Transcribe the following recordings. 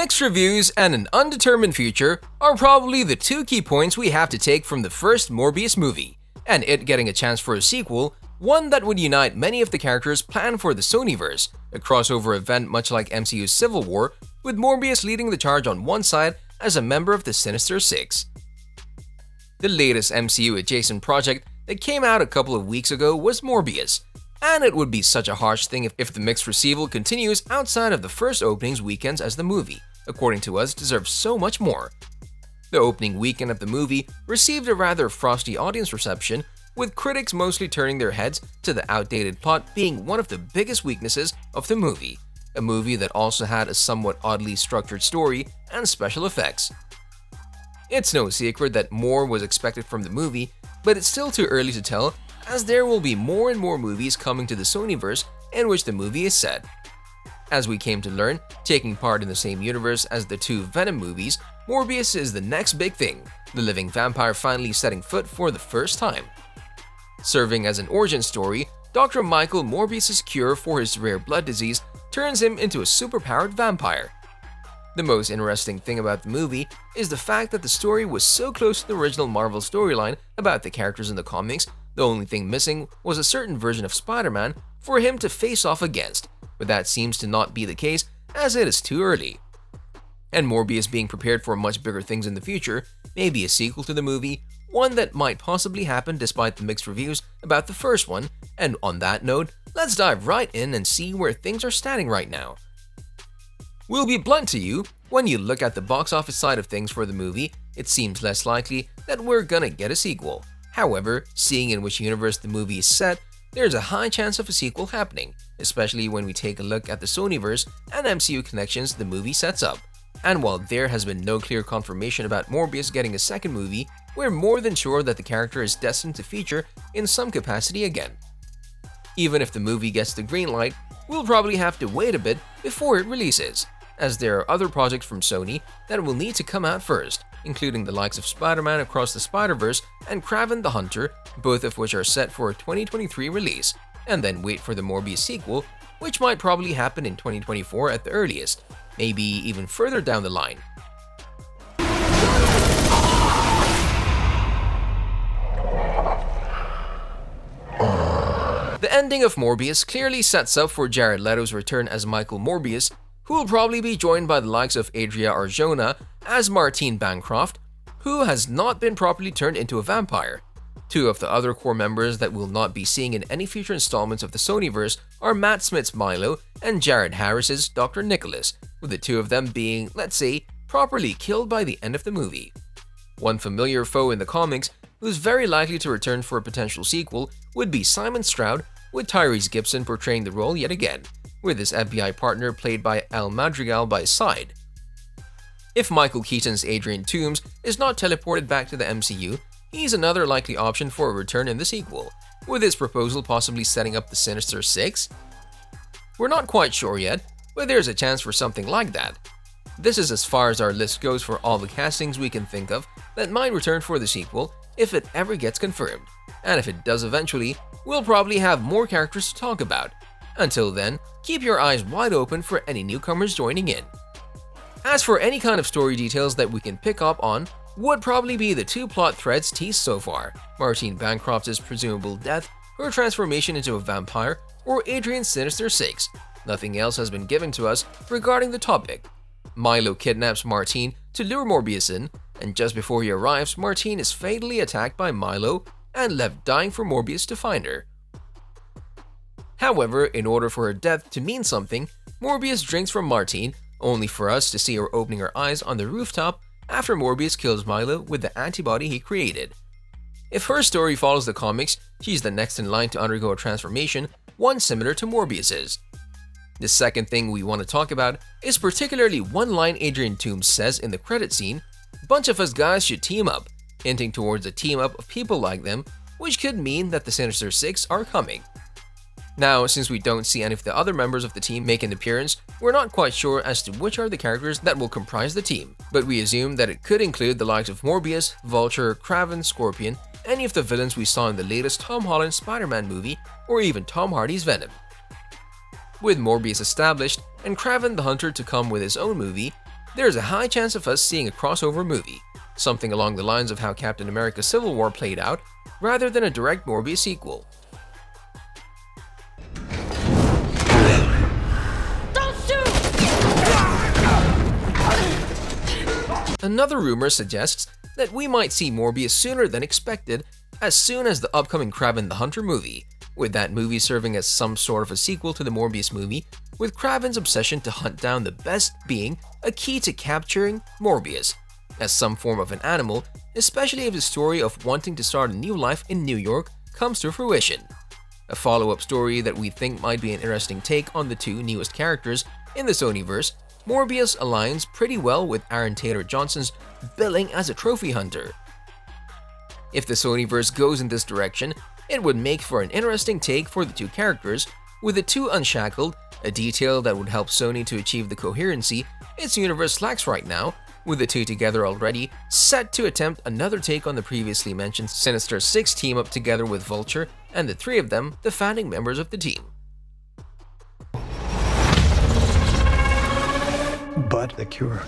Mixed reviews and an undetermined future are probably the two key points we have to take from the first Morbius movie, and it getting a chance for a sequel, one that would unite many of the characters planned for the Sonyverse, a crossover event much like MCU's Civil War, with Morbius leading the charge on one side as a member of the Sinister Six. The latest MCU adjacent project that came out a couple of weeks ago was Morbius, and it would be such a harsh thing if the mixed receival continues outside of the first opening's weekends, as the movie, according to us, deserves so much more. The opening weekend of the movie received a rather frosty audience reception, with critics mostly turning their heads to the outdated plot being one of the biggest weaknesses of the movie, a movie that also had a somewhat oddly structured story and special effects. It's no secret that more was expected from the movie, but it's still too early to tell, as there will be more and more movies coming to the Sonyverse in which the movie is set. As we came to learn, taking part in the same universe as the two Venom movies, Morbius is the next big thing, the living vampire finally setting foot for the first time. Serving as an origin story, Dr. Michael Morbius' cure for his rare blood disease turns him into a superpowered vampire. The most interesting thing about the movie is the fact that the story was so close to the original Marvel storyline about the characters in the comics. The only thing missing was a certain version of Spider-Man for him to face off against, but that seems to not be the case as it is too early. And Morbius being prepared for much bigger things in the future, maybe a sequel to the movie, one that might possibly happen despite the mixed reviews about the first one, and on that note, let's dive right in and see where things are standing right now. We'll be blunt to you, when you look at the box office side of things for the movie, it seems less likely that we're gonna get a sequel. However, seeing in which universe the movie is set, there's a high chance of a sequel happening, especially when we take a look at the Sonyverse and MCU connections the movie sets up. And while there has been no clear confirmation about Morbius getting a second movie, we're more than sure that the character is destined to feature in some capacity again. Even if the movie gets the green light, we'll probably have to wait a bit before it releases, as there are other projects from Sony that will need to come out first, including the likes of Spider-Man Across the Spider-Verse and Kraven the Hunter, both of which are set for a 2023 release, and then wait for the Morbius sequel, which might probably happen in 2024 at the earliest, maybe even further down the line. The ending of Morbius clearly sets up for Jared Leto's return as Michael Morbius, who will probably be joined by the likes of Adria Arjona as Martine Bancroft, who has not been properly turned into a vampire. Two of the other core members that we'll not be seeing in any future installments of the Sonyverse are Matt Smith's Milo and Jared Harris's Dr. Nicholas, with the two of them being, let's say, properly killed by the end of the movie. One familiar foe in the comics, who's very likely to return for a potential sequel, would be Simon Stroud, with Tyrese Gibson portraying the role yet again, with his FBI partner played by Madrigal by his side. If Michael Keaton's Adrian Toomes is not teleported back to the MCU, he's another likely option for a return in the sequel, with his proposal possibly setting up the Sinister Six. We're not quite sure yet, but there's a chance for something like that. This is as far as our list goes for all the castings we can think of that might return for the sequel if it ever gets confirmed, and if it does eventually, we'll probably have more characters to talk about. Until then, keep your eyes wide open for any newcomers joining in. As for any kind of story details that we can pick up on, would probably be the two plot threads teased so far: Martine Bancroft's presumable death, her transformation into a vampire, or Adrian's Sinister Six. Nothing else has been given to us regarding the topic. Milo kidnaps Martine to lure Morbius in, and just before he arrives, Martine is fatally attacked by Milo and left dying for Morbius to find her. However, in order for her death to mean something, Morbius drinks from Martine, only for us to see her opening her eyes on the rooftop after Morbius kills Milo with the antibody he created. If her story follows the comics, she's the next in line to undergo a transformation, one similar to Morbius's. The second thing we want to talk about is particularly one line Adrian Toomes says in the credit scene: "Bunch of us guys should team up," hinting towards a team up of people like them, which could mean that the Sinister Six are coming. Now, since we don't see any of the other members of the team make an appearance, we're not quite sure as to which are the characters that will comprise the team, but we assume that it could include the likes of Morbius, Vulture, Kraven, Scorpion, any of the villains we saw in the latest Tom Holland Spider-Man movie, or even Tom Hardy's Venom. With Morbius established and Kraven the Hunter to come with his own movie, there's a high chance of us seeing a crossover movie, something along the lines of how Captain America Civil War played out, rather than a direct Morbius sequel. Another rumor suggests that we might see Morbius sooner than expected, as soon as the upcoming Kraven the Hunter movie, with that movie serving as some sort of a sequel to the Morbius movie, with Kraven's obsession to hunt down the best being a key to capturing Morbius as some form of an animal, especially if his story of wanting to start a new life in New York comes to fruition. A follow-up story that we think might be an interesting take on the two newest characters in the Sonyverse, Morbius aligns pretty well with Aaron Taylor Johnson's billing as a trophy hunter. If the Sonyverse goes in this direction, it would make for an interesting take for the two characters, with the two unshackled, a detail that would help Sony to achieve the coherency its universe lacks right now, with the two together already, set to attempt another take on the previously mentioned Sinister Six team up together with Vulture, and the three of them the founding members of the team. But the cure.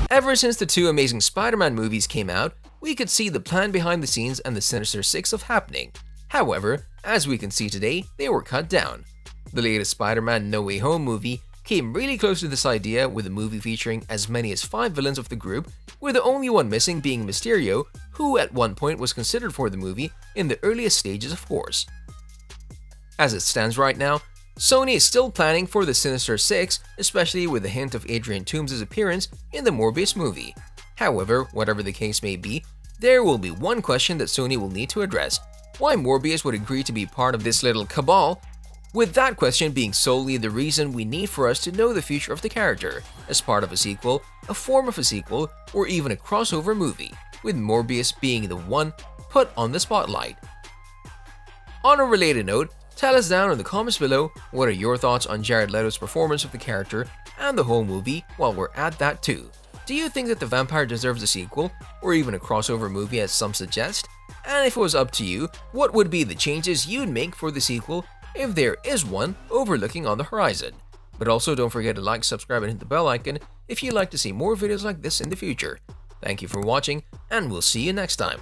Ever since the two Amazing Spider-Man movies came out, we could see the plan behind the scenes and the Sinister Six of happening. However, as we can see today, they were cut down. The latest Spider-Man No Way Home movie came really close to this idea, with a movie featuring as many as 5 villains of the group, with the only one missing being Mysterio, who at one point was considered for the movie in the earliest stages, of course. As it stands right now, Sony is still planning for the Sinister Six, especially with the hint of Adrian Toomes' appearance in the Morbius movie. However, whatever the case may be, there will be one question that Sony will need to address: why Morbius would agree to be part of this little cabal, with that question being solely the reason we need for us to know the future of the character, as part of a sequel, a form of a sequel, or even a crossover movie, with Morbius being the one put on the spotlight. On a related note, tell us down in the comments below what are your thoughts on Jared Leto's performance of the character and the whole movie while we're at that too. Do you think that the vampire deserves a sequel, or even a crossover movie as some suggest? And if it was up to you, what would be the changes you'd make for the sequel, if there is one overlooking on the horizon? But also don't forget to like, subscribe, and hit the bell icon if you'd like to see more videos like this in the future. Thank you for watching, and we'll see you next time.